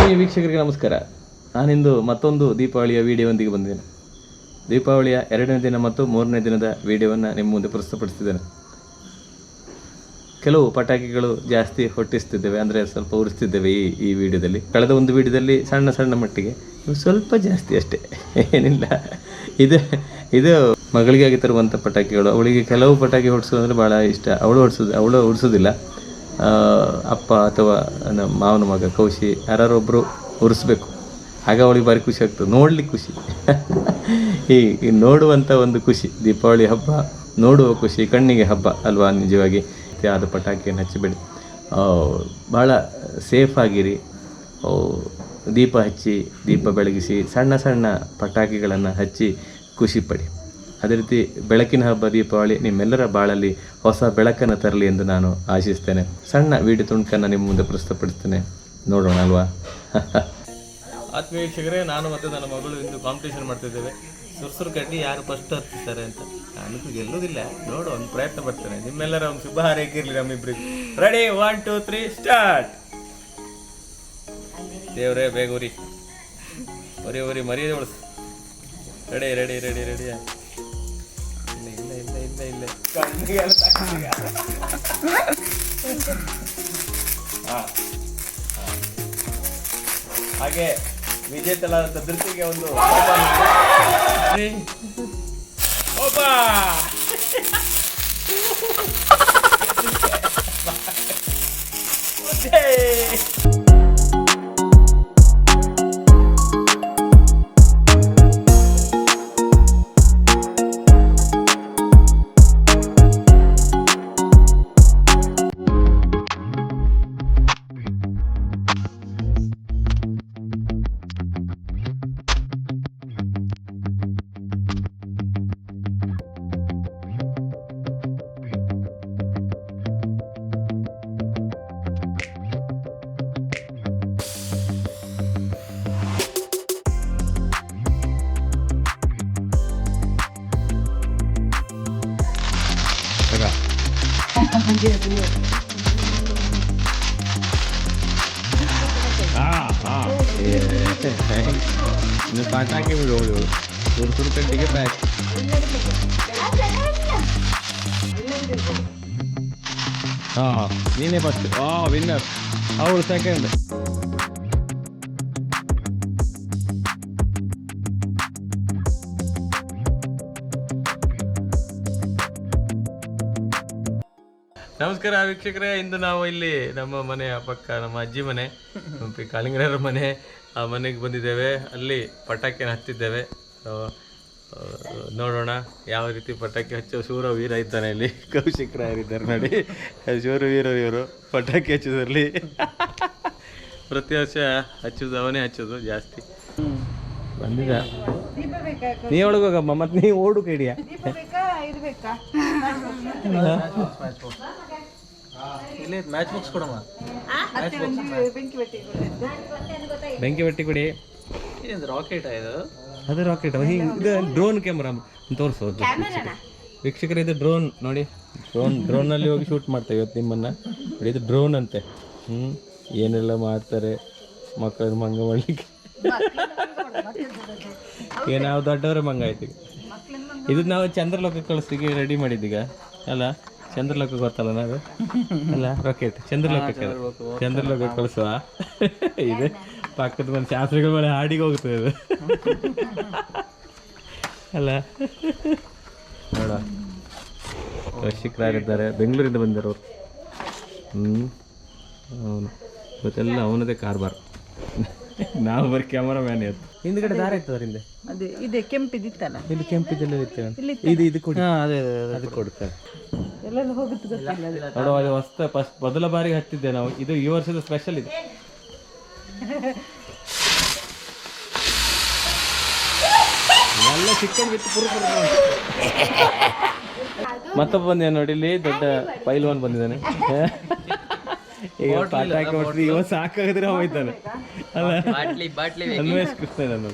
ಆತ್ಮೀಯ ವೀಕ್ಷಕರಿಗೆ ನಮಸ್ಕಾರ. ನಾನಿಂದು ಮತ್ತೊಂದು ದೀಪಾವಳಿಯ ವಿಡಿಯೋದೊಂದಿಗೆ ಬಂದಿದ್ದೇನೆ. ದೀಪಾವಳಿಯ 2ನೇ ದಿನ ಮತ್ತು 3ನೇ ದಿನದ ವಿಡಿಯೋವನ್ನು ನಿಮ್ಮ ಮುಂದೆ ಪ್ರಸ್ತುತಪಡಿಸ್ತಿದ್ದೇನೆ. ಕೆಲವು ಪಟಾಕಿಗಳು ಜಾಸ್ತಿ ಹೊಟ್ಟಿಸ್ತಿದ್ದೇವೆ, ಅಂದರೆ ಸ್ವಲ್ಪ ಉರಿಸ್ತಿದ್ದೇವೆ ಈ ವಿಡಿಯೋದಲ್ಲಿ. ಕಳೆದ ಒಂದು ವಿಡಿಯೋದಲ್ಲಿ ಸಣ್ಣ ಮಟ್ಟಿಗೆ, ಸ್ವಲ್ಪ ಜಾಸ್ತಿ ಅಷ್ಟೇ, ಏನಿಲ್ಲ. ಇದು ಮಗಳಿಗಾಗಿ ತರುವಂಥ ಪಟಾಕಿಗಳು. ಅವಳಿಗೆ ಕೆಲವು ಪಟಾಕಿ ಹೊಡಿಸೋದಂದರೆ ಭಾಳ ಇಷ್ಟ. ಅವಳು ಹೊಡಿಸೋದಿಲ್ಲ. ಅಪ್ಪ ಅಥವಾ ನಮ್ಮ ಮಾವನ ಮಗ ಕೌಶಿ ಯಾರೊಬ್ಬರು ಉರಿಸ್ಬೇಕು, ಆಗ ಅವಳಿಗೆ ಭಾರಿ ಖುಷಿ ಆಗ್ತದೆ, ನೋಡ್ಲಿಕ್ಕೆ ಖುಷಿ. ಈ ನೋಡುವಂಥ ಒಂದು ಖುಷಿ, ದೀಪಾವಳಿ ಹಬ್ಬ ನೋಡುವ ಖುಷಿ, ಕಣ್ಣಿಗೆ ಹಬ್ಬ ಅಲ್ವಾ ನಿಜವಾಗಿ. ಆದ ಪಟಾಕಿಯನ್ನು ಹಚ್ಚಿಬಿಡಿ, ಭಾಳ ಸೇಫಾಗಿರಿ. ದೀಪ ಹಚ್ಚಿ, ದೀಪ ಬೆಳಗಿಸಿ, ಸಣ್ಣ ಪಟಾಕಿಗಳನ್ನು ಹಚ್ಚಿ ಖುಷಿಪಡಿ. ಅದೇ ರೀತಿ ಬೆಳಕಿನ ಹಬ್ಬ ದೀಪಾವಳಿ ನಿಮ್ಮೆಲ್ಲರ ಬಾಳಲ್ಲಿ ಹೊಸ ಬೆಳಕನ್ನು ತರಲಿ ಎಂದು ನಾನು ಆಶಿಸ್ತೇನೆ. ಸಣ್ಣ ವಿಡಿಯೋ ತುಣುಕನ್ನು ನಿಮ್ಮ ಮುಂದೆ ಪ್ರಸ್ತುತಪಡಿಸ್ತೇನೆ, ನೋಡೋಣ ಅಲ್ವಾ. ಆತ್ಮೀಯ ವೀಕ್ಷಕರೇ, ನಾನು ಮತ್ತು ನನ್ನ ಮಗಳು ಇಂದು ಕಾಂಪಿಟೇಷನ್ ಮಾಡ್ತಿದ್ದೇವೆ. ಸುರ್ಸುರು ಕಡ್ಡಿ ಯಾರು ಫಸ್ಟ್ ಹತ್ತಿಸ್ತಾರೆ ಅಂತ. ನಾನು ಗೆಲ್ಲುವುದಿಲ್ಲ, ನೋಡು ಒಂದು ಪ್ರಯತ್ನ ಪಡ್ತೇನೆ. ನಿಮ್ಮೆಲ್ಲರ ಒಂದು ಶುಭ ಹಾರೈಕೆ ಇರಲಿ ನಮ್ಮಿಬ್ಬರಿಗೆ. Ready, 1 2 3 start. ದೇವ್ರೇ ಬೇಗ ಉರಿ ಮರ್ಯಾದೆ ಉಳಿಸು. ರೆಡಿ. ಇಲ್ಲ ಹಾಗೆ ವಿಜೇತಲಾದ ದೃಷ್ಟಿಗೆ ಒಂದು ಇನ್ನು ಪಟಾಕಿ ಬಿಡೋಳು ಸುರು ಕಟ್ಟಿಗೆ ಪ್ಯಾಕ್. ನೀನೇ ಫಸ್ಟ್. ವಿನ್ನರ್ ಅವಳು ಸೆಕೆಂಡ್. ನಮಸ್ಕಾರ ವೀಕ್ಷಕರೇ, ಇಂದು ನಾವು ಇಲ್ಲಿ ನಮ್ಮ ಮನೆಯ ಪಕ್ಕ ನಮ್ಮ ಅಜ್ಜಿ ಮನೆ, ಕಾಳಿಂಗರ ಮನೆ, ಆ ಮನೆಗೆ ಬಂದಿದ್ದೇವೆ. ಅಲ್ಲಿ ಪಟಾಕಿಯನ್ನು ಹಚ್ಚಿದ್ದೇವೆ. ನೋಡೋಣ ಯಾವ ರೀತಿ ಪಟಾಕಿ ಹಚ್ಚೋ ಶೂರವೀರ ಇದ್ದಾನೆ ಇಲ್ಲಿ. ಕೌಶಿಕ್ ರಾಯರಿದ್ದಾರೆ ನೋಡಿ, ಶೂರವೀರ ಇವರು ಪಟಾಕಿ ಹಚ್ಚೋದ್ರಲ್ಲಿ. ಪ್ರತಿ ವರ್ಷ ಹಚ್ಚೋದು ಅವನೇ ಹಚ್ಚೋದು ಜಾಸ್ತಿ. ಬಂದಿದ್ದ ನೀ ಒಳಗೋಗಮ್ಮ, ಮತ್ತೆ ನೀ ಓಡು ಕೈಡಿಯ. ಬೆಂಕಿ ಬಟ್ಟಿ ಕೊಡಿ. ರಾಕೆಟ್ ಅದು ರಾಕೆಟ್. ಇದು ಡ್ರೋನ್ ಕ್ಯಾಮ್ರಾ ತೋರಿಸೋದು ವೀಕ್ಷಕರು. ಇದು ಡ್ರೋನ್ ನೋಡಿ, ಡ್ರೋನಲ್ಲಿ ಹೋಗಿ ಶೂಟ್ ಮಾಡ್ತೇವೆ ಇವತ್ತು ನಿಮ್ಮನ್ನ. ಇದು ಡ್ರೋನ್ ಅಂತೆ. ಏನೆಲ್ಲ ಮಾಡ್ತಾರೆ ಮಕ್ಕಳು ಮಂಗ ಮಾಡಲಿಕ್ಕೆ. ನಾವು ದೊಡ್ಡವರ ಮಂಗ ಆಯ್ತು. ಇದು ನಾವು ಚಂದ್ರಲೋಕಕ್ಕೆ ಕಳಿಸ್ಲಿಕ್ಕೆ ರೆಡಿ ಮಾಡಿದ್ದೀಗ ಅಲ್ಲ. ಚಂದ್ರಲೋಕ ಗೊತ್ತಲ್ಲ ನಾವು ಅಲ್ಲ, ರಾಕೆಟ್ ಚಂದ್ರಲೋಕಕ್ಕೆ ಕಳಿಸುವ. ಇದೆ ಪಕ್ಕದ ಮನೆ ಶಾಸ್ತ್ರಿಗಳ ಮನೆ ಹಾಡಿಗೆ ಹೋಗ್ತದೆ ಇದು ಅಲ್ಲ. ನೋಡ, ಶಿಕ್ಷಕರಾಗಿದ್ದಾರೆ, ಬೆಂಗಳೂರಿಂದ ಬಂದಿರೋರು. ಅವನು ಇವತ್ತೆಲ್ಲ ಅವನದೇ ಕಾರ್ಬಾರ್. ನಾವು ಬರೀ ಕ್ಯಾಮರಾ ಮ್ಯಾನ್ ಇತ್ತು. ಹಿಂದ್ಗಡೆ ದಾರ ಇತ್ತು ಅವರಿಂದ. ಇದೆ ಕೆಂಪಿದಿತ್ತಲ್ಲ, ಇಲ್ಲಿ ಕೆಂಪಿದೆಲ್ಲ ಇತ್ತು. ಇದು ಕೊಡಿ, ಅದು ಕೊಡ್ತಾರೆ. ನೋಡುವ, ಅದು ಹೊಸ ಮೊದಲ ಬಾರಿಗೆ ಹತ್ತಿದ್ದೆ ನಾವು. ಇದು ಈ ವರ್ಷದ ಸ್ಪೆಷಲ್ ಇದೆ. ಎಲ್ಲ ಚಿಕನ್ ಬಿತ್ತು ಪುರುಪುರ. ಮತ್ತೊಬ್ಬ ಬಂದ ನೋಡಿ, ಇಲ್ಲಿ ದೊಡ್ಡ ಪೈಲ್ವಾನ್ ಬಂದಿದ್ದಾನೆ. ಈಗ ಪಟಾಕಿ ಹೊಡ್ರಿ, ಇವ ಸಾಕಾಗಿದ್ರೆ ಅವ ಇದ್ದಾನೆ ಅಲ್ಲ. ಅನ್ವೇಷ್ ಕೃಷ್ಣ ನಾನು.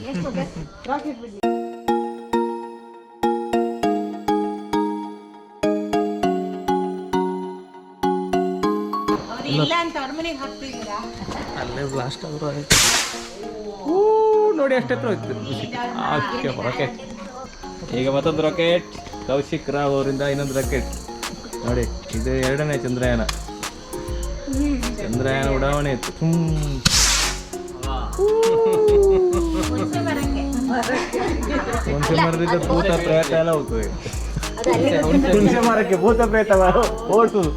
ಇಲ್ಲ ಅಂತ ಅವ್ರ ಮನೆಗೆ ಹಾಕ್ತಿದ್ದೀರಾ? ಅಲ್ಲೇ ಬ್ಲಾಸ್ಟ್ ಆದ್ರು ನೋಡಿ ಅಷ್ಟು ಹತ್ರ ಹೋಯ್ತು ರಾಕೆಟ್. ಈಗ ಮತ್ತೊಂದು ರಾಕೆಟ್, ಕೌಶಿಕ್ ರಾವ್ ಅವರಿಂದ ಇನ್ನೊಂದು ರಾಕೆಟ್. ನೋಡಿ ಇದು 2ನೇ ಚಂದ್ರಯಾನ ಉಡಾವಣೆ ಇತ್ತು. ಹುಣಸೆ ಮರದಿಂದ ಭೂತ ಪ್ರೇತ ಎಲ್ಲ ಹೋಗ್ತದೆ. ಹುಣಸೆ ಮರಕ್ಕೆ ಭೂತ ಪ್ರೇತ ಓಡಿಸುದು.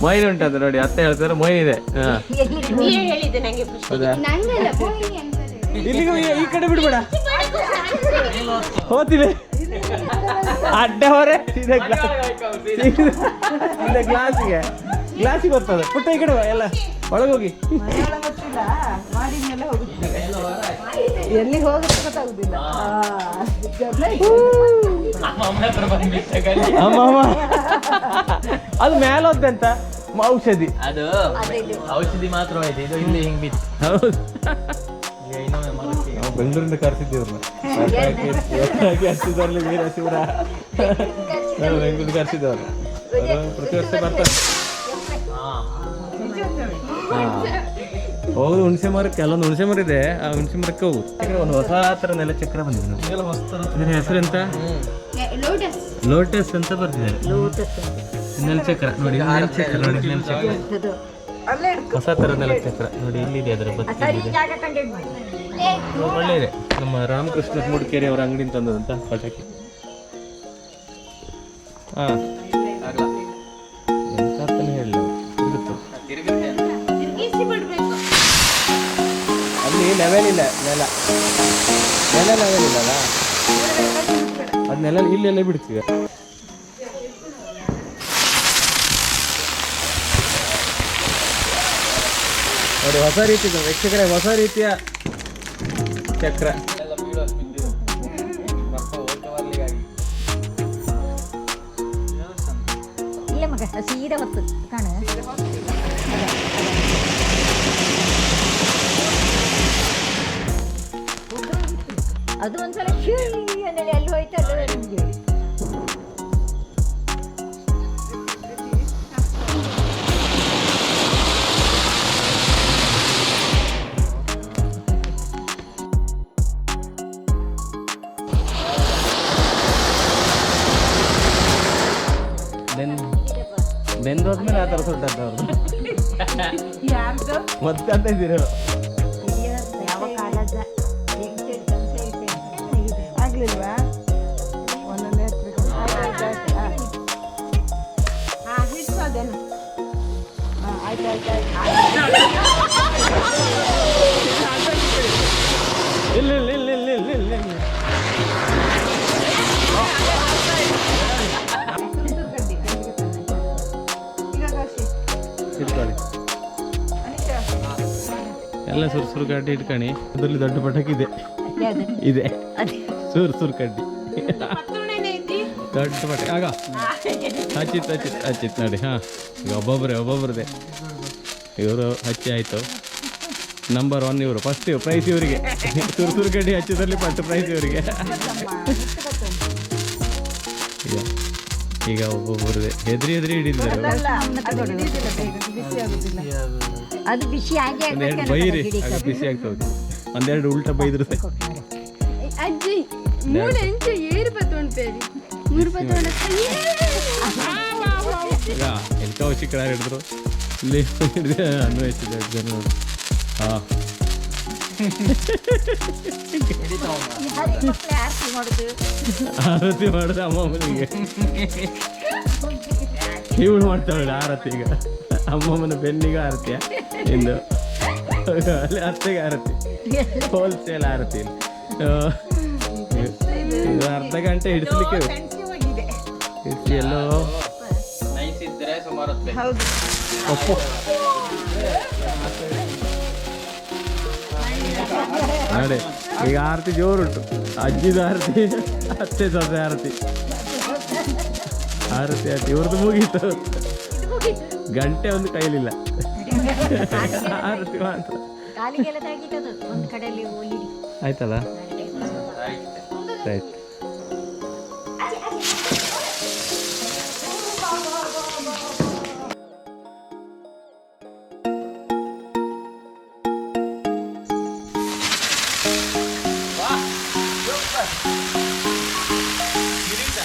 ಮೊಯ್ನಿ ಉಂಟಂತ ನೋಡಿ, ಅತ್ತೆ ಹೇಳ್ತಾರೆ ಮೊಯ್ನಿ ಇದೆ. ಹೌದಾ, ಇಲ್ಲಿಗೂ ಈ ಕಡೆ ಬಿಡ್ಬೇಡ, ಹೋಗ್ತಿದೆ ಅಡ್ಡ ಹೊರೆ ಗ್ಲಾಸಿಗೆ ಹೋಗ್ತದೆ. ಪುಟ್ಟ ಈ ಕಡೆ ಎಲ್ಲ ಒಳಗೋಗಿ. ಎಲ್ಲಿ ಹೋಗುತ್ತೆ ಗೊತ್ತಾಗುದಿಲ್ಲ. ಅದು ಮೇಲೆ ಹೋದಂತ ಔಷಧಿ, ಅದು ಔಷಧಿ ಮಾತ್ರವಾಯ್ತು. ಇದು ಇಲ್ಲಿ ಹಿಂಗ್ ಬಿತ್ತು. ಹೌದು, ನಾವು ಬೆಂಗಳೂರಿಂದ ಕರ್ಸಿದ್ದೇವ್ರನ್ನ ಕರ್ಸಿದ್ರಲ್ಲಿ ವೀರ ಶಿವರ ಬೆಂಗಳೂರಿಂದ ಕರ್ಸಿದ್ದವ್ರು. ಪ್ರತಿ ವರ್ಷ ಬರ್ತಾರೆ. ಹೋಗುದು ಹುಣಸೆ ಮರಕ್ಕೆ. ಕೆಲವೊಂದು ಹುಣಸೆ ಮರ ಇದೆ, ಆ ಹುಣಸೆ ಮರಕ್ಕೆ ಹೋಗುದು. ಒಂದು ಹೊಸ ಥರ ನೆಲ ಚಕ್ರ ಬಂದಿದೆ ನೋಡಿ. ಇದರ ಹೆಸರೆಂತ? ಲೋಟಸ್ ಅಂತ ಬರ್ತಿದ್ದಾರೆ. ನೆಲಚಕ್ರ ನೋಡಿ, ನೆಲಚಕ್ರ ನೋಡಿ, ನೆಲಚಕ್ರ ಹೊಸ ಥರ ನೆಲಚಕ್ರ ನೋಡಿ, ಇಲ್ಲಿದೆ ಅದರ ಬತ್ತಿ. ಒಳ್ಳೆ ಇದೆ. ನಮ್ಮ ರಾಮಕೃಷ್ಣ ಮೂಡಿಕೇರಿ ಅವರ ಅಂಗಡಿಯಿಂದ ತಂದದಂತ ಪಟಾಕಿ. ಹಾಂ, ಎಂತ ಅರ್ಥನೇ ಹೇಳಲಿಲ್ಲ. ಅಲ್ಲಿ ಲೆವೆಲ್ ಇಲ್ಲ, ನೆಲ ಲೆವೆಲ್ ಇಲ್ಲಲ್ಲ, ಅದು ನೆಲ ಇಲ್ಲೆಲ್ಲ ಬಿಡ್ತೀವಿ. ನೋಡಿ ಹೊಸ ರೀತಿಯ ವೀಕ್ಷಕರೇ, ಹೊಸ ರೀತಿಯ ಚಕ್ರ. ಇಲ್ಲ ಮಗ, ಸೀದಾ ಹೊತ್ತು ಕಾಣ. ಅದು ಒಂದ್ಸಲ ಶಿವನಲ್ಲಿ ಅಲ್ಲಿ ಹೋಯ್ತಲ್ಲ ನಿಮಗೆ. ಬೆಂದೋದ್ಮೇಲೆ ಆ ಥರ ಸುಟ್ಟವ್ರು ಮತ್ತೆ ಅಂತ ಇದ್ದೀರ. ಯಾವ ಕಾಲದ ಆಗ್ಲಿಲ್ವಾ? ಒಂದೊಂದೇ ಹಿಡ್ಸೋದೇನು? ಆಯ್ತು. ಇಲ್ಲ ಇಟ್ಕೊಳ್ಳಿ. ಎಲ್ಲ ಸುರು ಕಡ್ಡಿ ಇಟ್ಕೊಳ್ಳಿ. ಅದರಲ್ಲಿ ದೊಡ್ಡ ಪಟಾಕಿ ಇದೆ ಸುರು ಕಡ್ಡಿ ದೊಡ್ಡ ಪಟಾಕಿ. ಆಗ ಹಚ್ಚಿತ್ತು ನೋಡಿ. ಹಾಂ, ಈಗ ಒಬ್ಬೊಬ್ಬರದೇ ಇವರು ಹಚ್ಚಿ ಆಯಿತು. ನಂಬರ್ 1 ಇವರು, ಫಸ್ಟ್ ಪ್ರೈಸ್ ಇವರಿಗೆ. ಸುರು ಕಡ್ಡಿ ಹಚ್ಚಿದ್ರಲ್ಲಿ ಫಸ್ಟ್ ಪ್ರೈಸ್ ಇವರಿಗೆ. ಈಗ ಒಬ್ಬೊಬ್ಬರದೇ ಹೆದ್ರಿ ಹಿಡಿದಿದ್ದಾರೆ. ಅದು ಬಿಸಿ ಆಗಿ ಒಂದೆರಡು ಬೈರಿ, ಆಗ ಬಿಸಿ ಆಗ್ತದೆ. ಒಂದೆರಡು ಉಲ್ಟಾ ಬೈದ್ರು ಅಜ್ಜಿ ಏರು ಬತ್ತೊಂಡ್ಪೇರಿ ಈಗ ಎಂತ ಚಿಕ್ಕ ಹಿಡಿದ್ರು ಇಲ್ಲಿ ಅನ್ವಯಿಸಿದೆ ಜನ. ಹಾಂ, ಆರತಿ ಮಾಡುದು ಅಮ್ಮಮ್ಮನಿಗೆ. ಇವಳು ಮಾಡ್ತಾಳೆ ಆರತಿ. ಈಗ ಅಮ್ಮಮ್ಮನ ಬೆನ್ನಿಗೆ ಆರತಿಯ ಇಂದು ಅಲ್ಲಿ ಅತ್ತೆಗೆ ಆರತಿ, ಹೋಲ್ಸೇಲ್ ಆರತಿ. ಇದು ಅರ್ಧ ಗಂಟೆ ಹಿಡಿಸ್ಲಿಕ್ಕೆ ಎಲ್ಲೋ ಒಪ್ಪು. ನೋಡಿ ಈಗ ಆರತಿ ಜೋರುಂಟು. ಅಜ್ಜಿದ ಆರತಿ, ಅತ್ತೆ ಸೊಸೆ ಆರತಿ ಆಯ್ತು. ಇವ್ರದ್ದು ಮುಗೀತು. ಗಂಟೆ ಒಂದು ಕೈಲಿಲ್ಲ, ಆರತಿ ಮಾತ್ರ ಆಯ್ತಲ್ಲ. ಆಯ್ತು. ಗಿರೀಟ